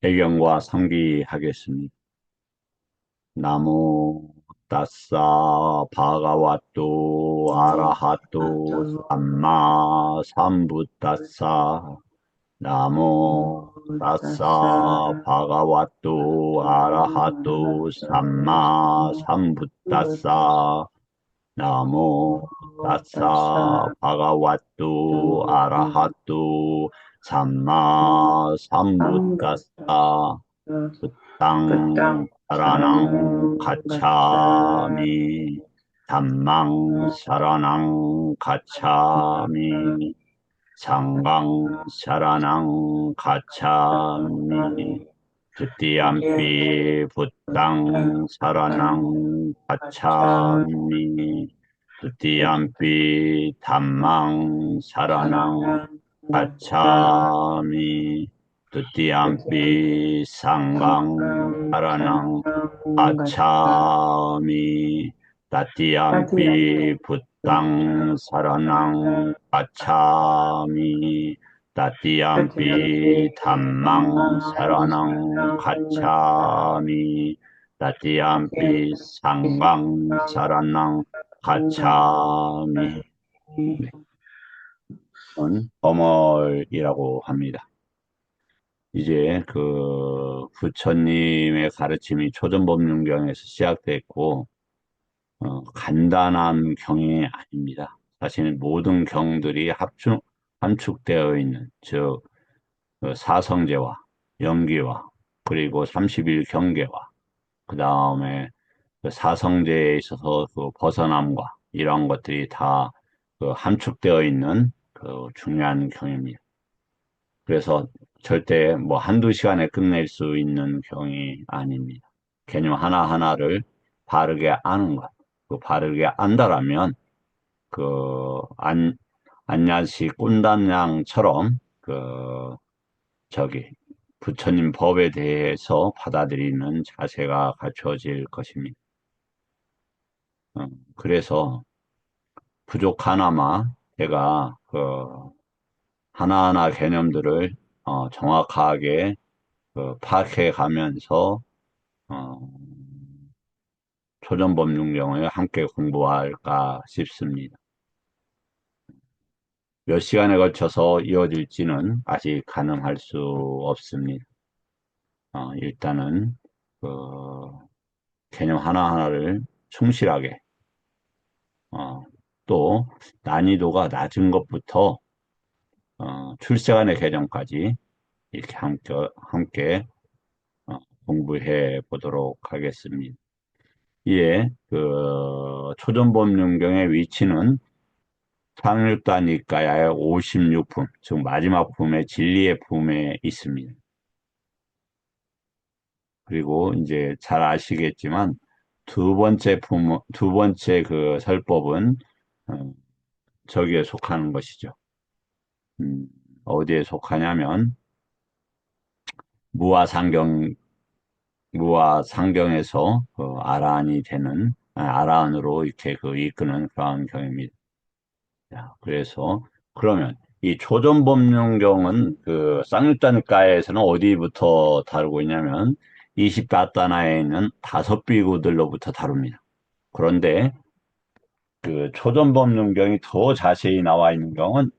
배경과 상기하겠습니다. 나모 따싸 바가와또 아라하또 삼마 삼부따싸 나모 따싸 바가와또 아라하또 삼마 삼부따싸 나모 따싸 바가와또 아라하또 삼마 삼부따싸 땅 사라낭 가차미 담망 사라낭 가차미 상강 사라낭 가차미 두띠암피 붓땅 사라낭 가차미 두띠암피 담망 사라낭 가차미 두띠암피 상강 사라낭 가차미 따띠암피 붓땅 사라낭 가차미 따띠암피 담망 사라낭 가차미 따띠암피 상강 사라낭 가차미. 네, 이건 어멀이라고 합니다. 이제 그 부처님의 가르침이 초전법륜경에서 시작됐고 간단한 경이 아닙니다. 사실 모든 경들이 함축되어 있는 즉 사성제와 영기와 그리고 30일 경계와 그 다음에 그 사성제에 있어서 그 벗어남과 이런 것들이 다 그 함축되어 있는 그 중요한 경입니다. 그래서 절대 뭐 한두 시간에 끝낼 수 있는 경이 아닙니다. 개념 하나하나를 바르게 아는 것. 그 바르게 안다라면 그 안야시 꾼단양처럼 그 저기 부처님 법에 대해서 받아들이는 자세가 갖춰질 것입니다. 그래서 부족하나마 제가 그 하나하나 개념들을 정확하게 파악해 가면서 어, 초전법륜경을 함께 공부할까 싶습니다. 몇 시간에 걸쳐서 이어질지는 아직 가늠할 수 없습니다. 일단은 그 개념 하나하나를 충실하게 또 난이도가 낮은 것부터 출세간의 개념까지 이렇게 함께 공부해 보도록 하겠습니다. 예, 그 초전법륜경의 위치는 상륙다니까야의 56품, 즉 마지막 품의 진리의 품에 있습니다. 그리고 이제 잘 아시겠지만 두 번째 그 설법은 어, 저기에 속하는 것이죠. 음, 어디에 속하냐면 무아상경 무아상경에서 그 아라한이 되는 아라한으로 이렇게 그 이끄는 그러한 경입니다. 자, 그래서 그러면 이 초전법륜경은 그 쌍육단가에서는 어디부터 다루고 있냐면 28단하에 있는 다섯 비구들로부터 다룹니다. 그런데 그 초전법륜경이 더 자세히 나와 있는 경우는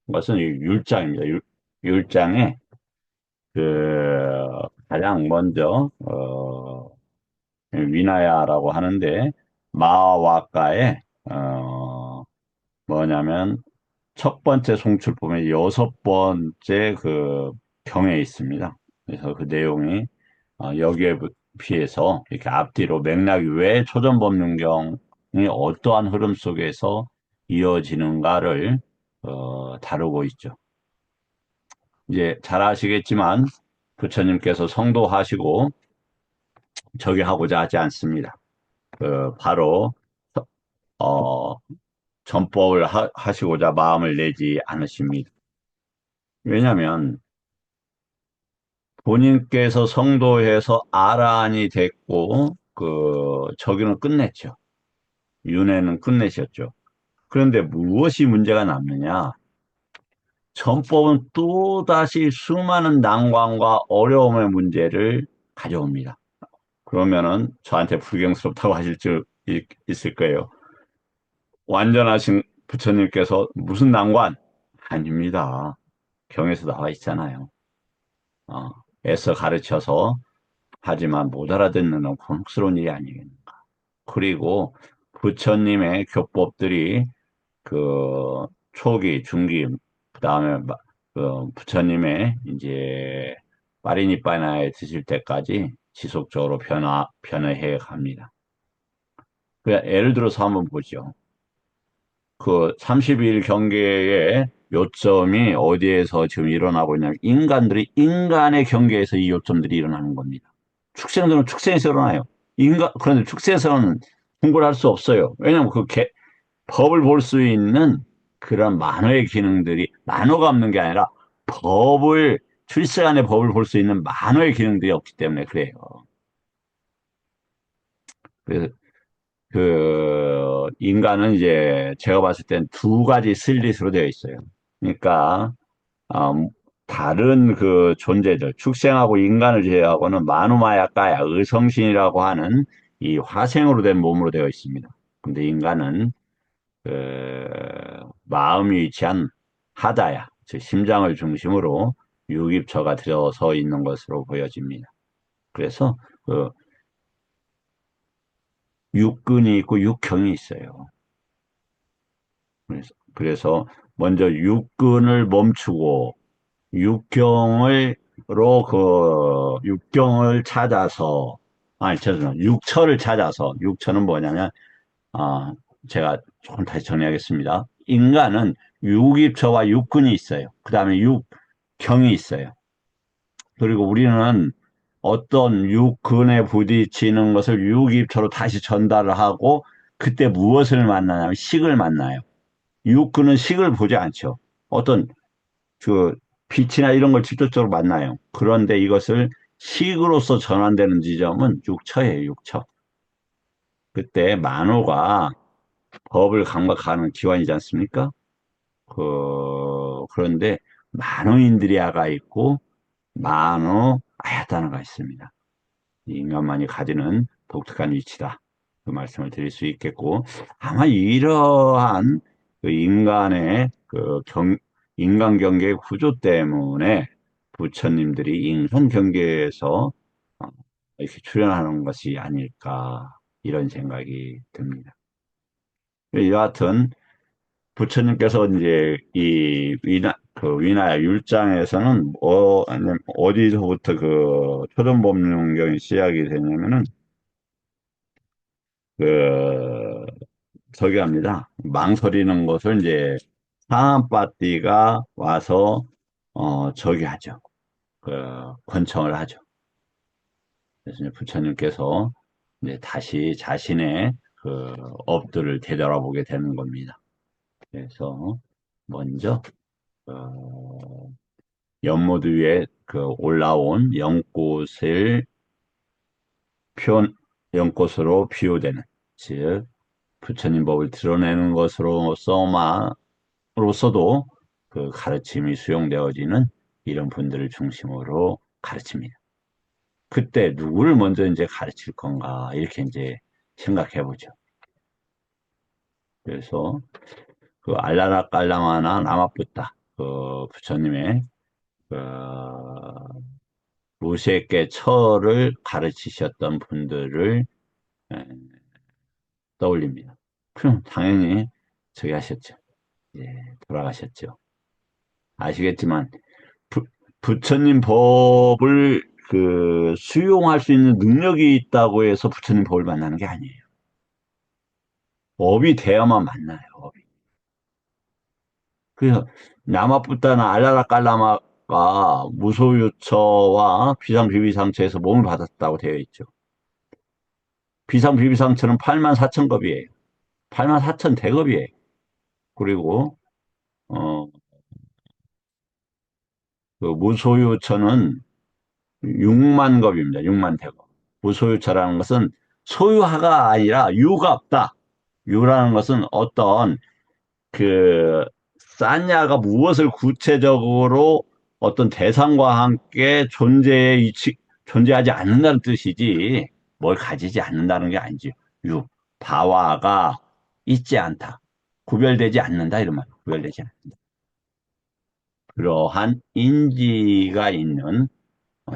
그것은 이 율장입니다. 율장에 그 가장 먼저 위나야라고 하는데 마와가에 뭐냐면 첫 번째 송출품의 여섯 번째 그 경에 있습니다. 그래서 그 내용이 여기에 비해서 이렇게 앞뒤로 맥락이 왜 초전법륜경이 어떠한 흐름 속에서 이어지는가를 다루고 있죠. 이제 잘 아시겠지만 부처님께서 성도하시고 저기 하고자 하지 않습니다. 바로 어, 전법을 하시고자 마음을 내지 않으십니다. 왜냐하면 본인께서 성도해서 아라한이 됐고 저기는 끝냈죠. 윤회는 끝내셨죠. 그런데 무엇이 문제가 남느냐? 전법은 또다시 수많은 난관과 어려움의 문제를 가져옵니다. 그러면은 저한테 불경스럽다고 하실 줄 있을 거예요. 완전하신 부처님께서 무슨 난관? 아닙니다. 경에서 나와 있잖아요. 어, 애써 가르쳐서 하지만 못 알아듣는 건 곤혹스러운 일이 아니겠는가. 그리고 부처님의 교법들이 그 초기, 중기, 그다음에 그 부처님의 이제 파리니빠나에 드실 때까지 지속적으로 변화해 갑니다. 그 예를 들어서 한번 보죠. 그 30일 경계의 요점이 어디에서 지금 일어나고 있냐면 인간의 경계에서 이 요점들이 일어나는 겁니다. 축생들은 축생에서 일어나요. 그런데 축생에서는 공부를 할 수 없어요. 왜냐하면 법을 볼 수 있는 그런 만호의 기능들이, 만호가 없는 게 아니라 출세간의 법을 볼 수 있는 만호의 기능들이 없기 때문에 그래요. 그래서 인간은 이제 제가 봤을 땐 두 가지 슬릿으로 되어 있어요. 그러니까, 음, 다른 그 존재들, 축생하고 인간을 제외하고는 마누마야까야, 의성신이라고 하는 이 화생으로 된 몸으로 되어 있습니다. 근데 인간은 마음이 위치한 하다야, 즉 심장을 중심으로 유깁처가 들어서 있는 것으로 보여집니다. 그래서 그 육근이 있고 육경이 있어요. 그래서 먼저 육근을 멈추고 육경을 찾아서, 아니, 죄송합니다. 육처를 찾아서, 육처는 뭐냐면, 아, 제가 조금 다시 정리하겠습니다. 인간은 육입처와 육근이 있어요. 그 다음에 육경이 있어요. 그리고 우리는 어떤 육근에 부딪히는 것을 육입처로 다시 전달을 하고, 그때 무엇을 만나냐면 식을 만나요. 육근은 식을 보지 않죠. 어떤 그 빛이나 이런 걸 직접적으로 만나요. 그런데 이것을 식으로서 전환되는 지점은 육처예요, 육처. 그때 만호가 법을 감각하는 기관이지 않습니까? 그런데 만호인드리아가 있고 만호 아야타나가 있습니다. 인간만이 가지는 독특한 위치다. 그 말씀을 드릴 수 있겠고, 아마 이러한 그 인간 경계의 구조 때문에 부처님들이 인간 경계에서 어, 이렇게 출연하는 것이 아닐까, 이런 생각이 듭니다. 여하튼, 부처님께서 이제 위나야 율장에서는 아니면 어디서부터 그 초전법륜경이 시작이 되냐면은 그 저기 합니다. 망설이는 것을 이제 사암파띠가 와서 저기 하죠. 그 권청을 하죠. 그래서 이제 부처님께서 이제 다시 자신의 그 업들을 되돌아보게 되는 겁니다. 그래서 먼저 어, 연못 위에 그 올라온 표, 연꽃으로 비유되는, 즉 부처님 법을 드러내는 로서도 그 가르침이 수용되어지는 이런 분들을 중심으로 가르칩니다. 그때 누구를 먼저 이제 가르칠 건가 이렇게 이제 생각해 보죠. 그래서 그 알라라 깔라마나 라마푸타 그 부처님의 그 무색계 처를 가르치셨던 분들을 에, 떠올립니다. 그럼 당연히 저기 하셨죠. 예, 돌아가셨죠. 아시겠지만 부, 부처님 법을 수용할 수 있는 능력이 있다고 해서 부처님 법을 만나는 게 아니에요. 법이 돼야만 만나요. 법이. 그래서 나마부타나 알라라 깔라마가 무소유처와 비상비비상처에서 몸을 받았다고 되어 있죠. 비상비비상처는 8만 4천 겁이에요. 8만 4천 대겁이에요. 그리고 어, 그 무소유처는 6만 겁입니다. 6만 대겁. 무소유처라는 것은 소유하가 아니라 유가 없다. 유라는 것은 어떤 그 쌌냐가 무엇을 구체적으로 어떤 대상과 함께 존재하지 않는다는 뜻이지, 뭘 가지지 않는다는 게 아니지. 육, 바와가 있지 않다. 구별되지 않는다. 이런 말. 구별되지 않는다. 그러한 인지가 있는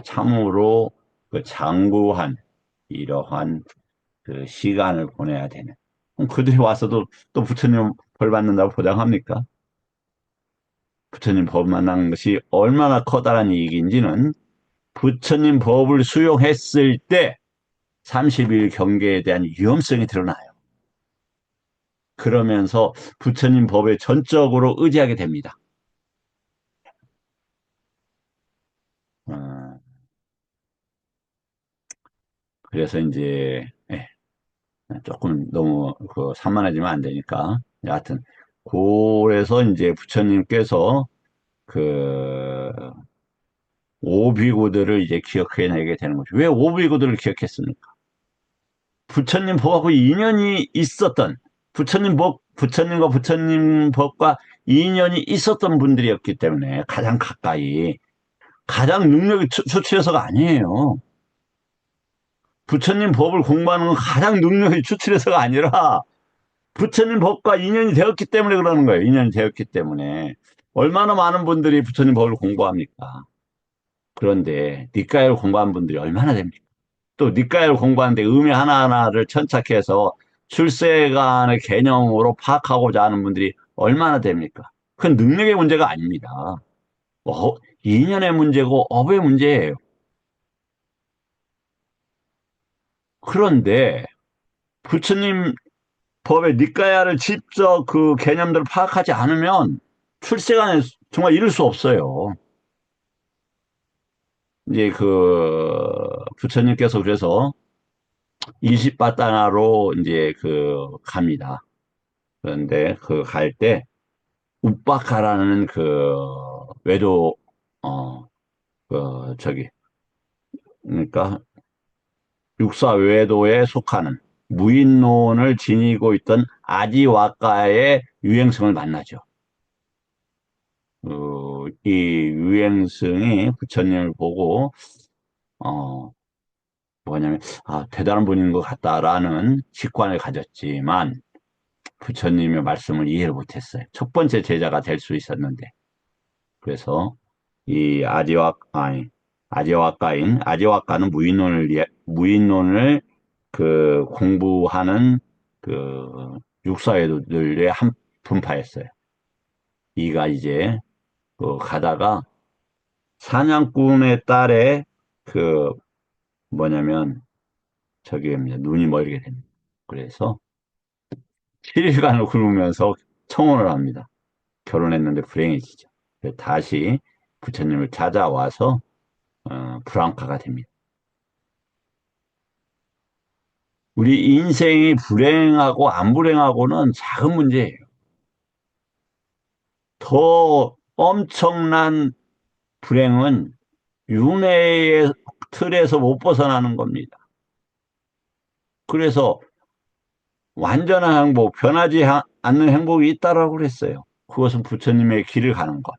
참으로 그 장구한 이러한 그 시간을 보내야 되는. 그럼 그들이 와서도 또 부처님 벌 받는다고 보장합니까? 부처님 법 만난 것이 얼마나 커다란 이익인지는 부처님 법을 수용했을 때 30일 경계에 대한 위험성이 드러나요. 그러면서 부처님 법에 전적으로 의지하게 됩니다. 어, 그래서 이제 조금 너무 그 산만해지면 안 되니까 여하튼 그래서 이제 부처님께서 그 오비고들을 이제 기억해내게 되는 거죠. 왜 오비고들을 기억했습니까? 부처님 법하고 인연이 있었던 부처님과 부처님 법과 인연이 있었던 분들이었기 때문에 가장 가까이 가장 능력이 추출해서가 아니에요. 부처님 법을 공부하는 건 가장 능력이 추출해서가 아니라 부처님 법과 인연이 되었기 때문에 그러는 거예요. 인연이 되었기 때문에 얼마나 많은 분들이 부처님 법을 공부합니까? 그런데 니까야를 공부한 분들이 얼마나 됩니까? 또 니까야를 공부하는데 의미 하나하나를 천착해서 출세간의 개념으로 파악하고자 하는 분들이 얼마나 됩니까? 그건 능력의 문제가 아닙니다. 인연의 문제고 업의 문제예요. 그런데 부처님 법의 니까야를 직접 그 개념들을 파악하지 않으면 출세간에 정말 이룰 수 없어요. 이제 그 부처님께서 그래서 일십바다나로 이제 그 갑니다. 그런데 그 갈 때 우빠카라는 그 외도 저기 그러니까 육사 외도에 속하는 무인론을 지니고 있던 아지와카의 유행성을 만나죠. 이 유행성이 부처님을 보고 어 뭐냐면 대단한 분인 것 같다라는 직관을 가졌지만 부처님의 말씀을 이해를 못했어요. 첫 번째 제자가 될 수 있었는데 그래서 이 아지와카는 무인론을 그 공부하는 그 육사회도들의 한 분파였어요. 이가 이제 그 가다가 사냥꾼의 딸의 그 뭐냐면 저기입니다. 눈이 멀게 됩니다. 그래서 7일간을 굶으면서 청혼을 합니다. 결혼했는데 불행해지죠. 다시 부처님을 찾아와서 불황파가 됩니다. 우리 인생이 불행하고 안 불행하고는 작은 문제예요. 더 엄청난 불행은 윤회의 틀에서 못 벗어나는 겁니다. 그래서 완전한 행복, 변하지 않는 행복이 있다라고 그랬어요. 그것은 부처님의 길을 가는 것.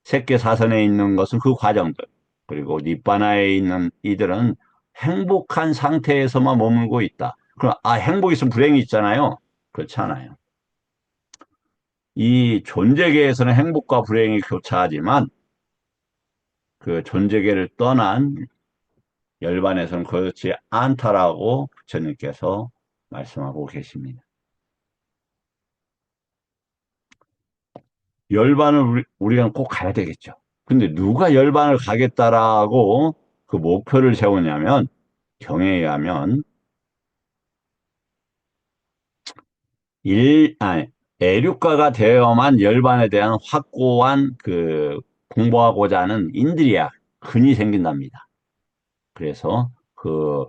세계사선에 있는 것은 그 과정들. 그리고 니바나에 있는 이들은 행복한 상태에서만 머물고 있다. 그럼 행복이 있으면 불행이 있잖아요. 그렇지 않아요. 이 존재계에서는 행복과 불행이 교차하지만 그 존재계를 떠난 열반에서는 그렇지 않다라고 부처님께서 말씀하고 계십니다. 열반을 우리가 꼭 가야 되겠죠. 근데 누가 열반을 가겠다라고 그 목표를 세우냐면 경에 의하면 애류가가 되어야만 열반에 대한 확고한 그 공부하고자 하는 인들이야 근이 생긴답니다. 그래서 그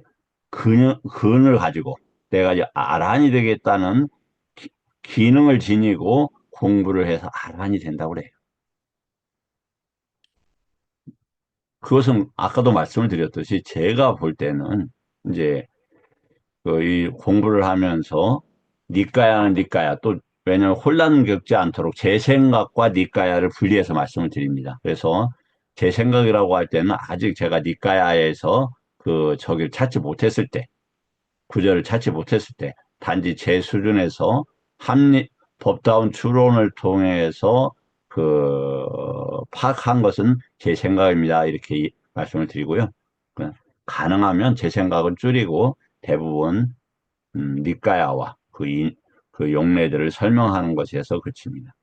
근을 가지고 내가 이제 아란이 되겠다는 기능을 지니고 공부를 해서 아란이 된다고 그래요. 그것은 아까도 말씀을 드렸듯이 제가 볼 때는 이제 이 공부를 하면서 니까야는 니까야 또 왜냐하면 혼란 겪지 않도록 제 생각과 니까야를 분리해서 말씀을 드립니다. 그래서 제 생각이라고 할 때는 아직 제가 니까야에서 저기를 찾지 못했을 때, 구절을 찾지 못했을 때, 단지 제 수준에서 합리, 법다운 추론을 통해서 파악한 것은 제 생각입니다. 이렇게 말씀을 드리고요. 그, 가능하면 제 생각은 줄이고 대부분 니까야와 그 용례들을 설명하는 것에서 그칩니다.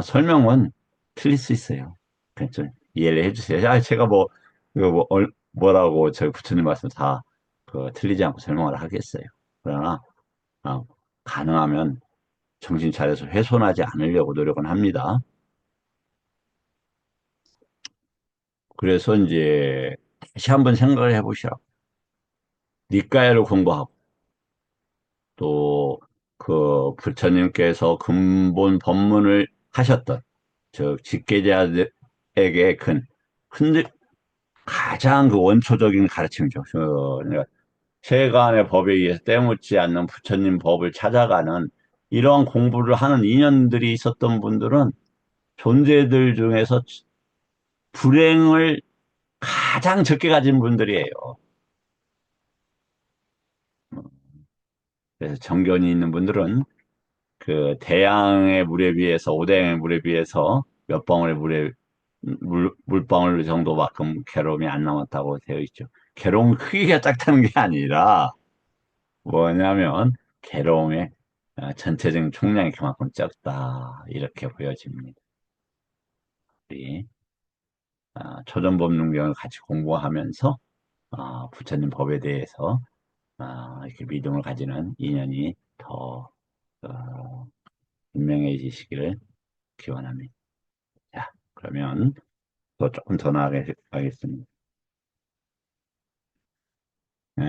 설명은 틀릴 수 있어요. 그냥 좀 이해를 해주세요. 제가 뭐, 이거 뭐라고 저희 부처님 말씀 다 틀리지 않고 설명을 하겠어요. 그러나, 아, 가능하면 정신 차려서 훼손하지 않으려고 노력은 합니다. 그래서 이제 다시 한번 생각을 해보시라고. 니까야를 공부하고, 또 부처님께서 근본 법문을 하셨던 직계자들에게 흔들 가장 원초적인 가르침이죠. 그러니까 세간의 법에 의해서 때묻지 않는 부처님 법을 찾아가는 이러한 공부를 하는 인연들이 있었던 분들은 존재들 중에서 불행을 가장 적게 가진 분들이에요. 그래서 정견이 있는 분들은 대양의 물에 비해서, 오대양의 물에 비해서 몇 방울의 물방울 정도만큼 괴로움이 안 남았다고 되어 있죠. 괴로움 크기가 작다는 게 아니라 뭐냐면 괴로움의 전체적인 총량이 그만큼 적다. 이렇게 보여집니다. 우리 초전법문경을 같이 공부하면서 부처님 법에 대해서 이렇게 믿음을 가지는 인연이 더 분명해지시기를 기원합니다. 자, 그러면 또 조금 더 나아가겠습니다. 에,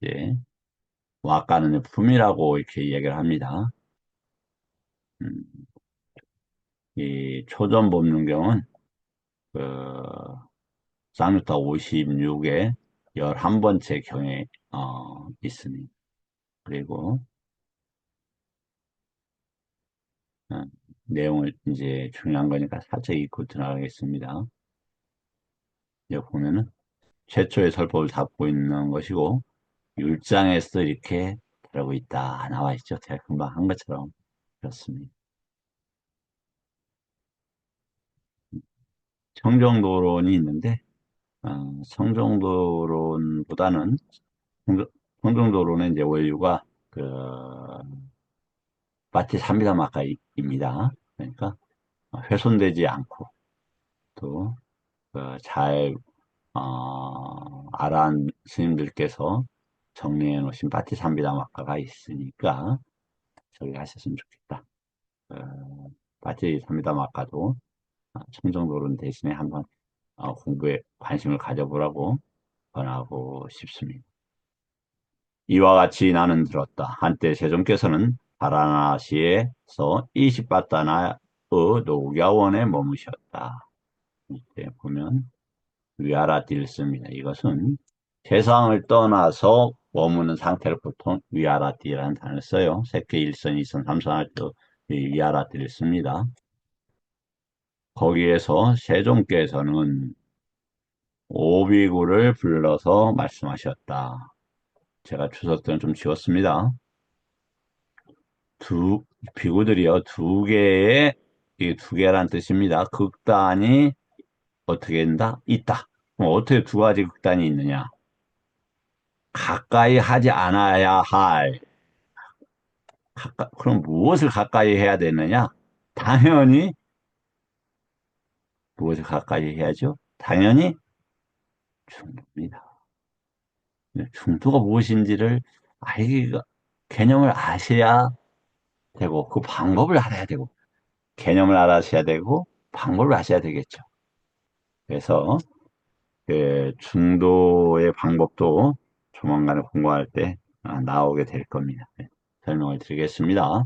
이제 와까는 품이라고 이렇게 얘기를 합니다. 음, 이 초전법문경은 그 쌍유타 56에 11번째 경에 있습니다. 그리고 어, 내용을 이제 중요한 거니까 살짝 읽고 들어가겠습니다. 여기 보면은 최초의 설법을 담고 있는 것이고 율장에서 이렇게 다루고 있다 나와 있죠. 제가 금방 한 것처럼 그렇습니다. 청정도론이 있는데 성정도론보다는 성정, 성정도론의 이제 원류가 파티삼미다마카입니다. 그러니까 훼손되지 않고 또 잘 아란 스님들께서 정리해 놓으신 파티삼비다마카가 있으니까 저기 하셨으면 좋겠다. 파티삼비다마카도 청정도론 대신에 한번 공부에 관심을 가져보라고 권하고 싶습니다. 이와 같이 나는 들었다. 한때 세종께서는 바라나시에서 이십바다나의 녹야원에 머무셨다. 이때 보면 위아라띠를 씁니다. 이것은 세상을 떠나서 머무는 상태를 보통 위아라띠라는 단어를 써요. 세계 1선, 2선, 3선 할 때 위아라띠를 씁니다. 거기에서 세종께서는 오비구를 불러서 말씀하셨다. 제가 주석들은 좀 지웠습니다. 두, 비구들이요, 이 두 개란 뜻입니다. 극단이 어떻게 된다? 있다. 그럼 어떻게 두 가지 극단이 있느냐? 가까이 하지 않아야 할, 그럼 무엇을 가까이 해야 되느냐? 당연히, 무엇을 가까이 해야죠? 당연히 중도입니다. 중도가 무엇인지를 알기가, 개념을 아셔야 되고, 그 방법을 알아야 되고, 개념을 알아셔야 되고, 방법을 아셔야 되겠죠. 그래서, 중도의 방법도 조만간에 공부할 때 나오게 될 겁니다. 네, 설명을 드리겠습니다.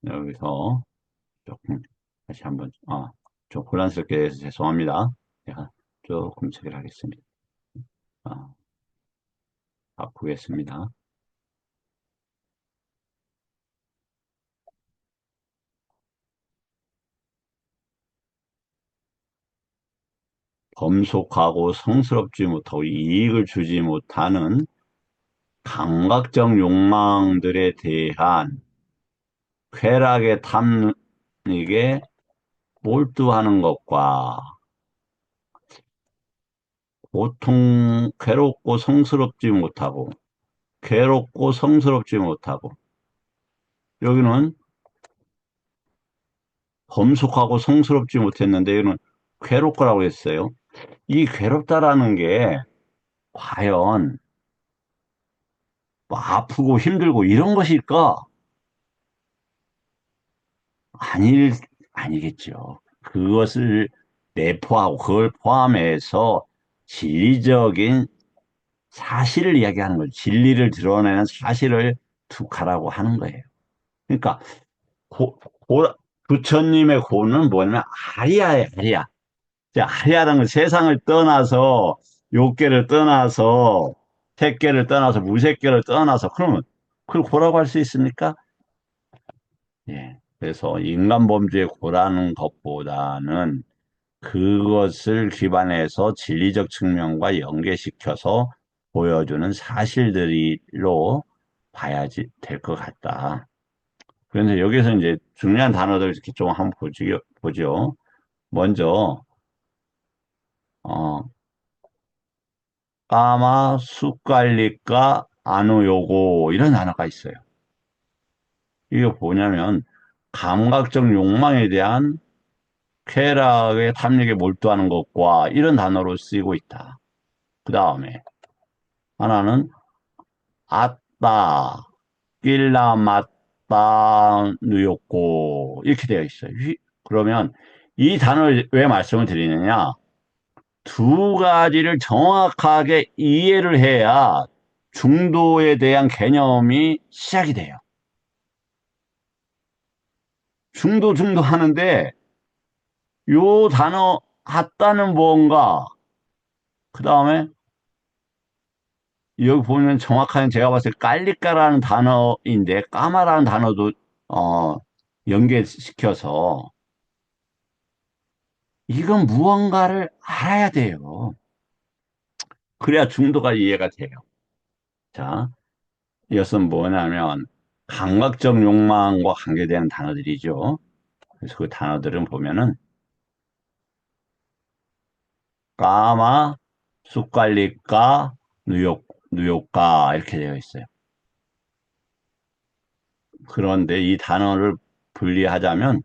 여기서 조금 다시 한번, 좀 혼란스럽게 해서 죄송합니다. 제가 조금 체결하겠습니다. 아, 바꾸겠습니다. 범속하고 성스럽지 못하고 이익을 주지 못하는 감각적 욕망들에 대한 쾌락의 탐닉에 몰두하는 것과 보통 괴롭고 성스럽지 못하고 여기는 범속하고 성스럽지 못했는데 여기는 괴롭고라고 했어요. 이 괴롭다라는 게 과연 뭐 아프고 힘들고 이런 것일까? 아닐, 아니겠죠. 그것을 내포하고 그걸 포함해서 진리적인 사실을 이야기하는 거죠. 진리를 드러내는 사실을 투카라고 하는 거예요. 그러니까 고, 고, 부처님의 고는 뭐냐면 아리아예요, 아리아. 이제 아리아라는 건 세상을 떠나서 욕계를 떠나서 색계를 떠나서 무색계를 떠나서 그러면 그걸 고라고 할 수 있습니까? 예. 그래서 인간 범주의 고라는 것보다는 그것을 기반해서 진리적 측면과 연계시켜서 보여주는 사실들로 봐야지 될 것 같다. 그런데 여기서 이제 중요한 단어들 이렇게 좀 한번 보죠. 먼저, 어, 까마, 쑥갈릭과 아누요고 이런 단어가 있어요. 이게 뭐냐면 감각적 욕망에 대한 쾌락의 탐닉에 몰두하는 것과 이런 단어로 쓰이고 있다. 그 다음에 하나는 아따, 낄라마따, 누욕고 이렇게 되어 있어요. 그러면 이 단어를 왜 말씀을 드리느냐? 두 가지를 정확하게 이해를 해야 중도에 대한 개념이 시작이 돼요. 중도 하는데 요 단어 같다는 뭔가 그 다음에 여기 보면 정확하게 제가 봤을 때 깔리까라는 단어인데 까마라는 단어도 어, 연계시켜서 이건 무언가를 알아야 돼요. 그래야 중도가 이해가 돼요. 자, 이것은 뭐냐면 감각적 욕망과 관계되는 단어들이죠. 그래서 그 단어들은 보면은 까마, 쑥갈릭과 누욕가 이렇게 되어 있어요. 그런데 이 단어를 분리하자면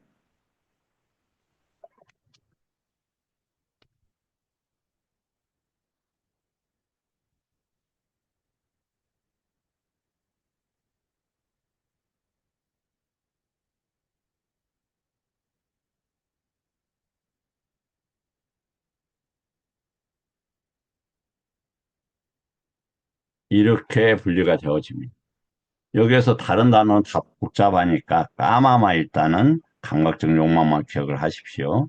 이렇게 분리가 되어집니다. 여기에서 다른 단어는 다 복잡하니까 까마마 일단은 감각적 욕망만 기억을 하십시오.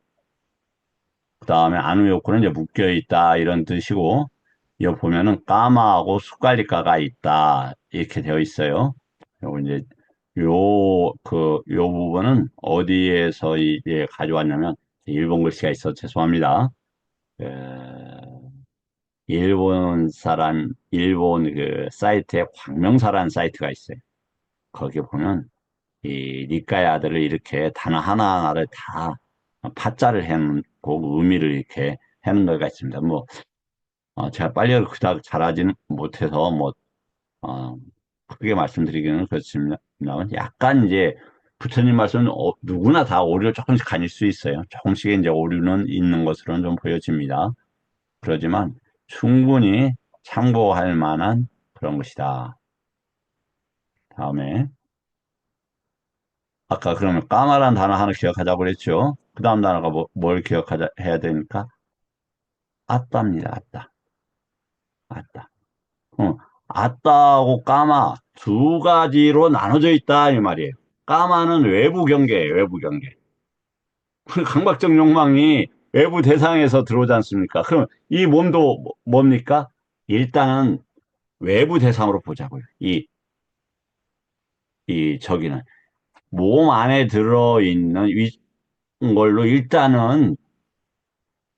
그 다음에 안우 욕구는 이제 묶여 있다 이런 뜻이고 여기 보면은 까마하고 숟갈리가가 있다 이렇게 되어 있어요. 요거 이제 요 부분은 어디에서 이제 가져왔냐면 일본 글씨가 있어 죄송합니다. 에, 일본 그 사이트에 광명사라는 사이트가 있어요. 거기 보면 이 니까야들을 이렇게 단어 하나하나를 다 파자를 해놓고 의미를 이렇게 해놓은 데가 있습니다. 뭐 제가 빨리 그닥 잘하지는 못해서 뭐 어, 크게 말씀드리기는 그렇습니다만 약간 이제 부처님 말씀은 누구나 다 오류를 조금씩 가질 수 있어요. 조금씩 이제 오류는 있는 것으로는 좀 보여집니다. 그러지만 충분히 참고할 만한 그런 것이다. 다음에 아까 그러면 까마란 단어 하나 기억하자고 그랬죠. 그 다음 단어가 뭘 기억하자 해야 되니까 아따입니다. 아따. 아따. 어, 아따하고 까마 두 가지로 나눠져 있다 이 말이에요. 까마는 외부 경계예요, 외부 경계. 그 강박적 욕망이 외부 대상에서 들어오지 않습니까? 그럼 이 몸도 뭡니까? 일단은 외부 대상으로 보자고요. 저기는 몸 안에 들어있는 걸로 일단은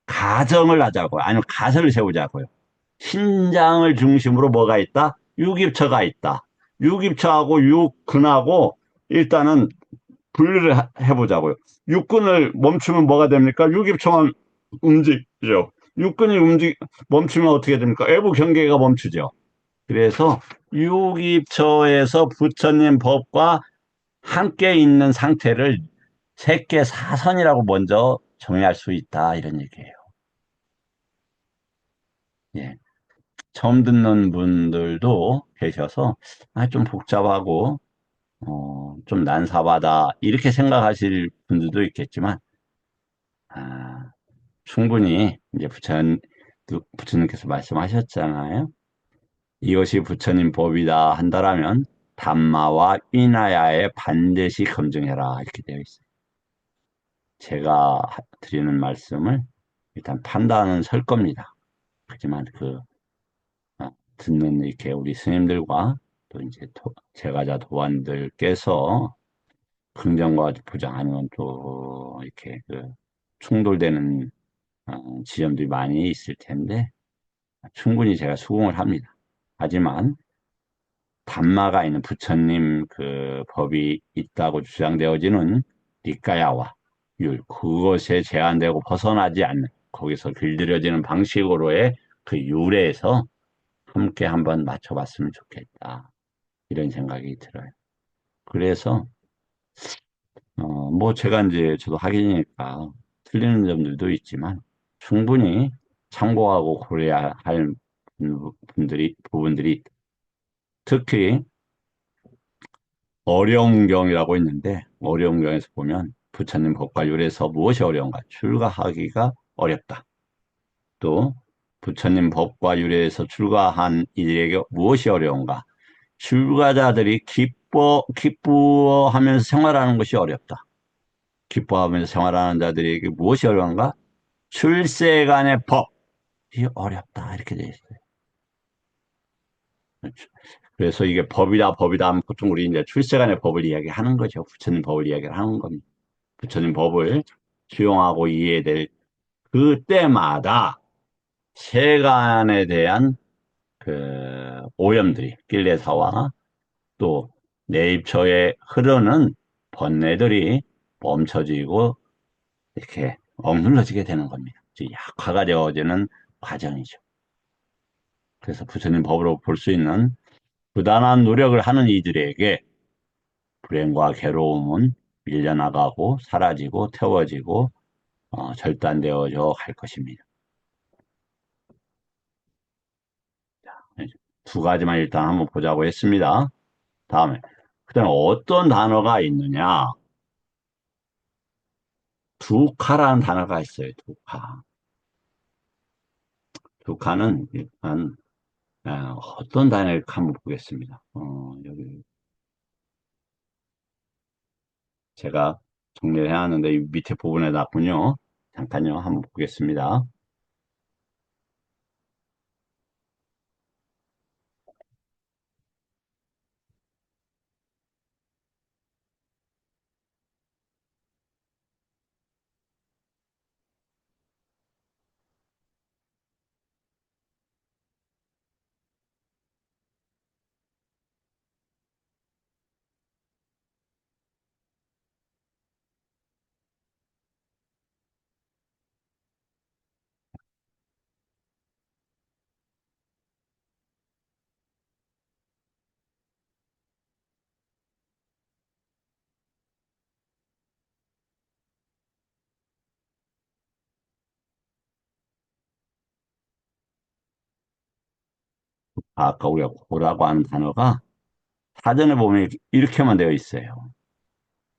가정을 하자고요. 아니면 가설을 세우자고요. 신장을 중심으로 뭐가 있다? 육입처가 있다. 육입처하고 육근하고 일단은 분리를 해보자고요. 육근을 멈추면 뭐가 됩니까? 육입처만 움직이죠. 육근이 멈추면 어떻게 됩니까? 외부 경계가 멈추죠. 그래서 육입처에서 부처님 법과 함께 있는 상태를 색계 사선이라고 먼저 정의할 수 있다. 이런 얘기예요. 예. 처음 듣는 분들도 계셔서 좀 복잡하고 좀 난삽하다 이렇게 생각하실 분들도 있겠지만 아, 충분히 이제 부처님께서 말씀하셨잖아요. 이것이 부처님 법이다 한다라면 담마와 위나야에 반드시 검증해라 이렇게 되어 있어요. 제가 드리는 말씀을 일단 판단은 설 겁니다. 하지만 듣는 이렇게 우리 스님들과 또 이제 제가자 도반들께서 긍정과 부정 아니면 또 이렇게 충돌되는 지점들이 많이 있을 텐데 충분히 제가 수긍을 합니다. 하지만 담마가 있는 부처님 법이 있다고 주장되어지는 니까야와 율 그것에 제한되고 벗어나지 않는 거기서 길들여지는 방식으로의 그 율에서 함께 한번 맞춰봤으면 좋겠다. 이런 생각이 들어요. 그래서 뭐 제가 이제 저도 학인이니까 틀리는 점들도 있지만 충분히 참고하고 고려해야 할 부분들이 있다. 특히 어려운 경이라고 있는데 어려운 경에서 보면 부처님 법과 율에서 무엇이 어려운가? 출가하기가 어렵다. 또 부처님 법과 율에서 출가한 이들에게 무엇이 어려운가? 출가자들이 기뻐하면서 생활하는 것이 어렵다. 기뻐하면서 생활하는 자들에게 무엇이 어려운가? 출세간의 법이 어렵다. 이렇게 되어 있어요. 그렇죠. 그래서 이게 법이다 하면 보통 우리 이제 출세간의 법을 이야기하는 거죠. 부처님 법을 이야기를 하는 겁니다. 부처님 법을 수용하고 이해될 그때마다 세간에 대한 오염들이 길레사와 또 내입처에 흐르는 번뇌들이 멈춰지고 이렇게 억눌러지게 되는 겁니다. 약화가 되어지는 과정이죠. 그래서 부처님 법으로 볼 수 있는 부단한 노력을 하는 이들에게 불행과 괴로움은 밀려나가고 사라지고 태워지고 절단되어져 갈 것입니다. 두 가지만 일단 한번 보자고 했습니다. 다음에 그다음에 어떤 단어가 있느냐? 두카라는 단어가 있어요. 두카. 두카는 일단 어떤 단어일까 한번 보겠습니다. 여기 제가 정리를 해놨는데 이 밑에 부분에 놨군요. 잠깐요. 한번 보겠습니다. 아까 우리가 고라고 하는 단어가 사전에 보면 이렇게만 되어 있어요.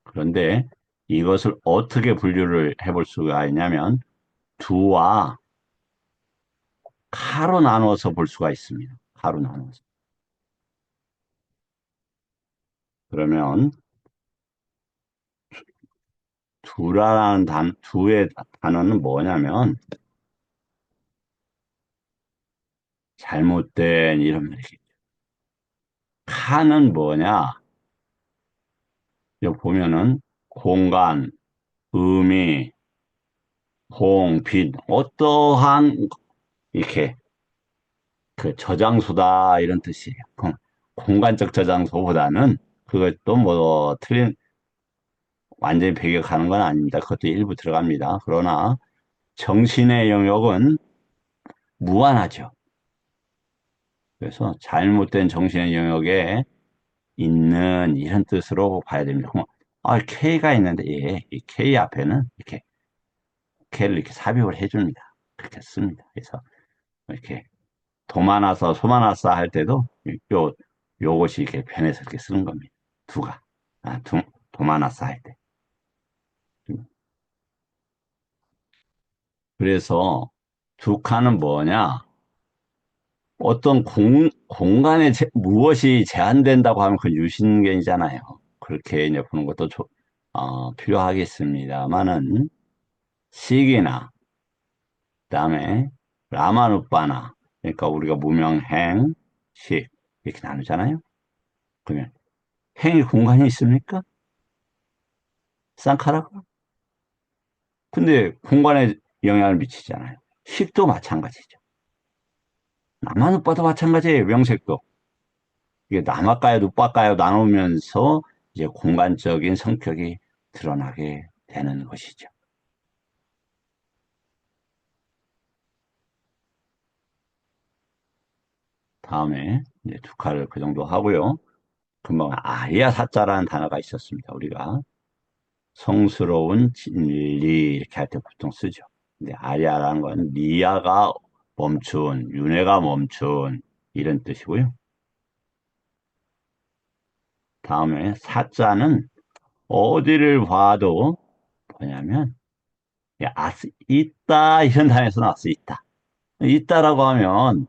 그런데 이것을 어떻게 분류를 해볼 수가 있냐면 두와 카로 나눠서 볼 수가 있습니다. 카로 나눠서. 그러면 두의 단어는 뭐냐면, 잘못된 이런 말이겠죠. 칸은 뭐냐? 여기 보면은 공간, 의미, 공, 빛, 어떠한 이렇게 그 저장소다 이런 뜻이에요. 공간적 저장소보다는 그것도 뭐 완전히 배격하는 건 아닙니다. 그것도 일부 들어갑니다. 그러나 정신의 영역은 무한하죠. 그래서 잘못된 정신의 영역에 있는 이런 뜻으로 봐야 됩니다. K가 있는데 이 K 앞에는 이렇게 K를 이렇게 삽입을 해줍니다. 그렇게 씁니다. 그래서 이렇게 도마나서 소마나서 할 때도 요것이 이렇게 변해서 이렇게 쓰는 겁니다. 두가. 도마나서 할 때. 그래서 두 칸은 뭐냐? 어떤 공간에 무엇이 제한된다고 하면 그 유신견이잖아요. 그렇게 이제 보는 것도 필요하겠습니다만은 식이나 그다음에 라마누빠나 그러니까 우리가 무명행, 식 이렇게 나누잖아요. 그러면 행이 공간이 있습니까? 쌍카라가? 근데 공간에 영향을 미치잖아요. 식도 마찬가지죠. 라마누빠도 마찬가지예요. 명색도. 이게 남아가요, 눕바가요 나누면서 이제 공간적인 성격이 드러나게 되는 것이죠. 다음에 이제 두 칼을 그 정도 하고요. 금방 아리아 사자라는 단어가 있었습니다. 우리가 성스러운 진리 이렇게 할 때 보통 쓰죠. 근데 아리아라는 건 리아가 멈춘, 윤회가 멈춘 이런 뜻이고요. 다음에 사자는 어디를 봐도 뭐냐면 있다 이런 단어에서 나왔어 있다. 있다라고 하면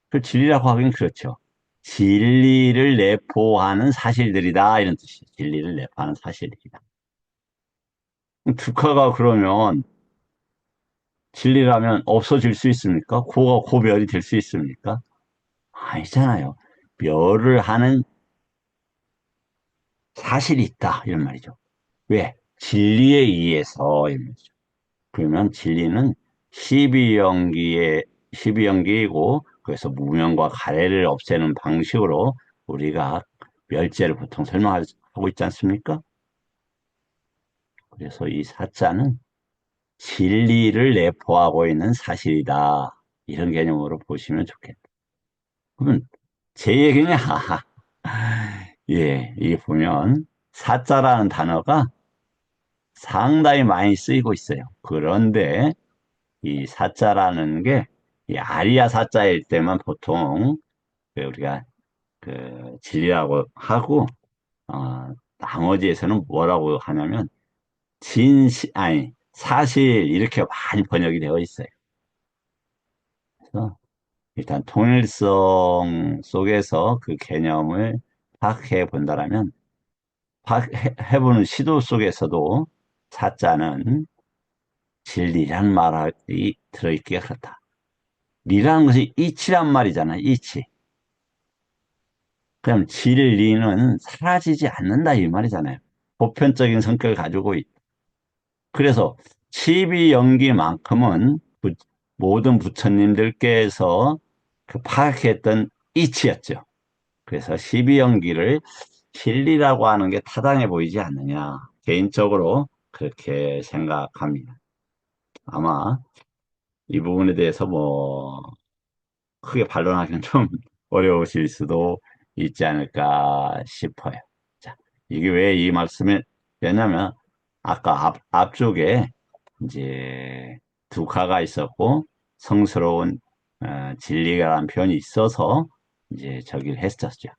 그 진리라고 하긴 그렇죠. 진리를 내포하는 사실들이다 이런 뜻이에요. 진리를 내포하는 사실들이다. 두카가 그러면 진리라면 없어질 수 있습니까? 고가 고멸이 될 수 있습니까? 아니잖아요. 멸을 하는 사실이 있다 이런 말이죠. 왜? 진리에 의해서 이런 말이죠. 그러면 진리는 십이연기이고 그래서 무명과 가래를 없애는 방식으로 우리가 멸제를 보통 설명하고 있지 않습니까? 그래서 이 사자는 진리를 내포하고 있는 사실이다. 이런 개념으로 보시면 좋겠다. 그러면 제 얘기냐? 예, 이게 보면 사자라는 단어가 상당히 많이 쓰이고 있어요. 그런데 이 사자라는 게 이 아리아 사자일 때만 보통 우리가 그 진리라고 하고 나머지에서는 뭐라고 하냐면 아니 사실 이렇게 많이 번역이 되어 있어요. 그래서 일단 통일성 속에서 그 개념을 파악해 본다라면 파악해보는 시도 속에서도 사자는 진리란 말이 들어있기가 그렇다. 리라는 것이 이치란 말이잖아, 이치. 그럼 진리는 사라지지 않는다 이 말이잖아요. 보편적인 성격을 가지고 있다. 그래서 치비연기만큼은 모든 부처님들께서 그 파악했던 이치였죠. 그래서 십이연기를 진리라고 하는 게 타당해 보이지 않느냐. 개인적으로 그렇게 생각합니다. 아마 이 부분에 대해서 뭐 크게 반론하기는 좀 어려우실 수도 있지 않을까 싶어요. 자, 이게 왜 이 말씀을, 왜냐면 아까 앞쪽에 이제 두카가 있었고 성스러운 진리가라는 표현이 있어서 이제 저기를 했었죠.